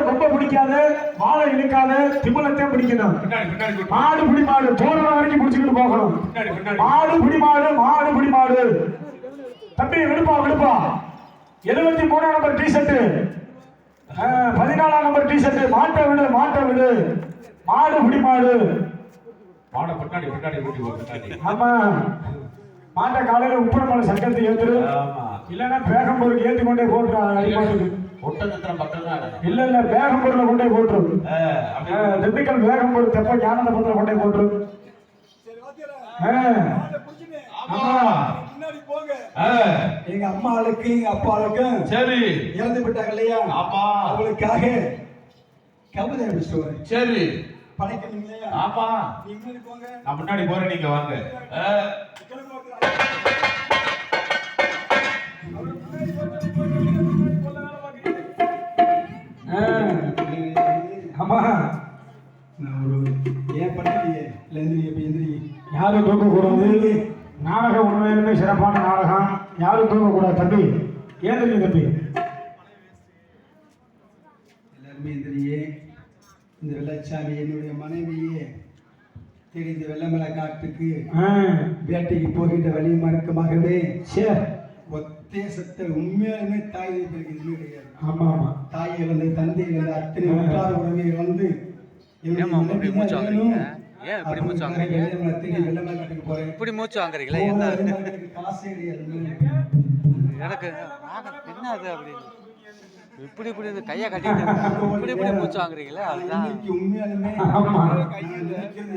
ரொம்ப பிடிக்காது, வாழை இழுக்காது, திமிலத்தை பிடிக்கணும். மாடு புடி மாடு தோரண வரைக்கும் பிடிச்சிக்கிட்டு போகணும். மாடு புடி மாடு, மாடு புடி மாடு. தம்பி விடுப்பா விடுப்பா. 73 number T shirt, 14 number T shirt. மாட்டை விடு மாட்டை விடு. மாடு புடி மாடு. ஆமா, மாட்டை காலையில உப்புரமலை சக்கரத்தை ஏத்துரு, இல்லன்னா பேகம்பூருக்கு ஏற்றி கொண்டே போட்டு அடிமாட்டுக்கு. இல்ல இல்ல பேகம்பூர்ல கொண்டே போட்டு, திண்டுக்கல் பேகம்பூர் தெப்ப ஞானந்தபுரத்துல கொண்டே போட்டு. எங்க அம்மாளுக்கு எங்க அப்பாவுக்கும் சரி இறந்து விட்டாங்க இல்லையா, அவங்களுக்காக கவிதை பேசுவேன். சரி படைக்கணும் இல்லையா? ஆமா, நீங்க போங்க, நான் முன்னாடி போறேன், நீங்க வாங்க. ஆமா, ஏன் பண்ணலையே? யாரும் தூக்கக்கூடாது. நாடகம் உண்மையிலுமே சிறப்பான நாடகம், யாரும் தூக்கக்கூடாது. தம்பி ஏந்திரி தம்பி, எல்லாருமே எந்திரியே. இந்த வெள்ளச்சாமி என்னுடைய மனைவியே தேடி இந்த வெள்ளமலை காட்டுக்கு வேட்டைக்கு போகின்ற வழி மறக்கமாகவே ஒத்தேசத்தை உண்மையாலுமே தாய் எதுவுமே கிடையாது. ஆமா ஆமா, தாய் இழந்து தந்தை இழந்து அத்தனை உற்றார உறவை இழந்து இப்படி மூச்சு வாங்குறீங்களா? காசே எனக்கு என்ன அது அப்படின்னு இப்படி இப்படி இந்த கையை கட்டிட்டு இப்படி இப்படி மூச்சு வாங்குறீங்களா? அதுதான் உண்மையாலுமே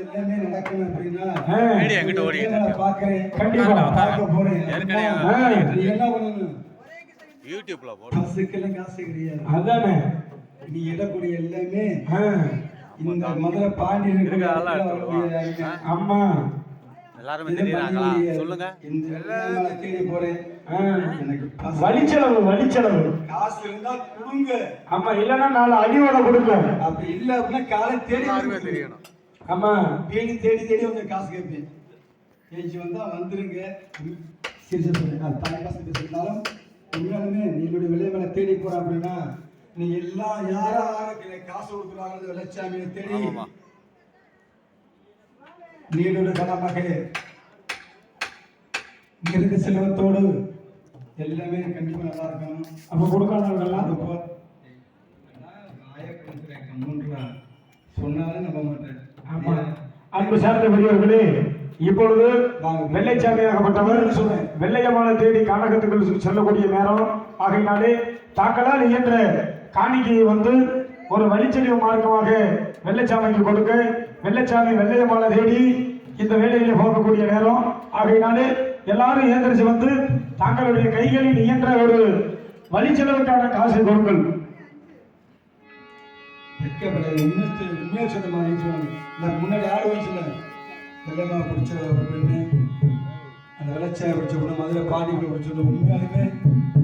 எல்லாமே நடக்கணும் அப்படின்னா மீடியா எங்கிட்ட ஓடிக்கிட்டு என்ன பண்ணணும்? யூடியூப்ல காசுக்கெல்லாம் காசு கிடையாது. அதானே நீ இடக்கூடிய எல்லாமே இந்த மதுரை பாண்டியன். அம்மா எல்லாருமே தெரியுறாங்களா? சொல்லுங்க. தேடி போறேன், வழிச்செலவு வழிச்செலவு காசு இருந்தா கொடுங்க. ஆமா, இல்லன்னா 4 அடியோட கொடுங்க. அப்படி இல்ல அப்படின்னா காலை தேடி தெரியணும். ஆமா, தேடி தேடி தேடி வந்து காசு கேட்பேன். ஏஞ்சி வந்தா வந்துருங்க. அது தாய் காசு பேசினாலும் உண்மையாலுமே நீங்களுடைய விலை மேல தேடி போற அப்படின்னா நீ எல்லாம் யாராவது காசு கொடுக்குறாங்க வெள்ளச்சாமியை தேடி நீங்களுடைய கடமாக இருக்க செல்வத்தோடு எல்லாமே கண்டிப்பா நல்லா இருக்கணும். அப்ப கொடுக்காதவங்கெல்லாம் சொன்னாலும் நம்ப மாட்டேன். ஆமா, அன்பு சார்ந்த பெரியவர்களே, இப்பொழுது வெள்ளைச்சாமியாகப்பட்டவர் வெள்ளையமான தேடி கானகத்துக்குள் செல்லக்கூடிய நேரம் ஆகையினாலே தாக்களால் இயன்ற காணிக்கையை வந்து ஒரு வழிச்செறிவு மார்க்கமாக வெள்ளைச்சாமிக்கு கொடுக்க, வெள்ளைச்சாமி வெள்ளையமான தேடி இந்த வேலையிலே போகக்கூடிய நேரம் ஆகையினாலே எல்லாரும் ஏந்திரிச்சு வந்து தங்களுடைய கைகளில் இயன்ற ஒரு வழிச்செலவுக்கான காசை கொடுங்கள். முன்னாடி ஆடு வயசுல வெள்ளமா பிடிச்ச ஒரு பெண்ணு, அந்த வெள்ளச்சாய பிடிச்ச பொண்ணு மதுரை பாடிகளை பிடிச்சது உண்மையாலுமே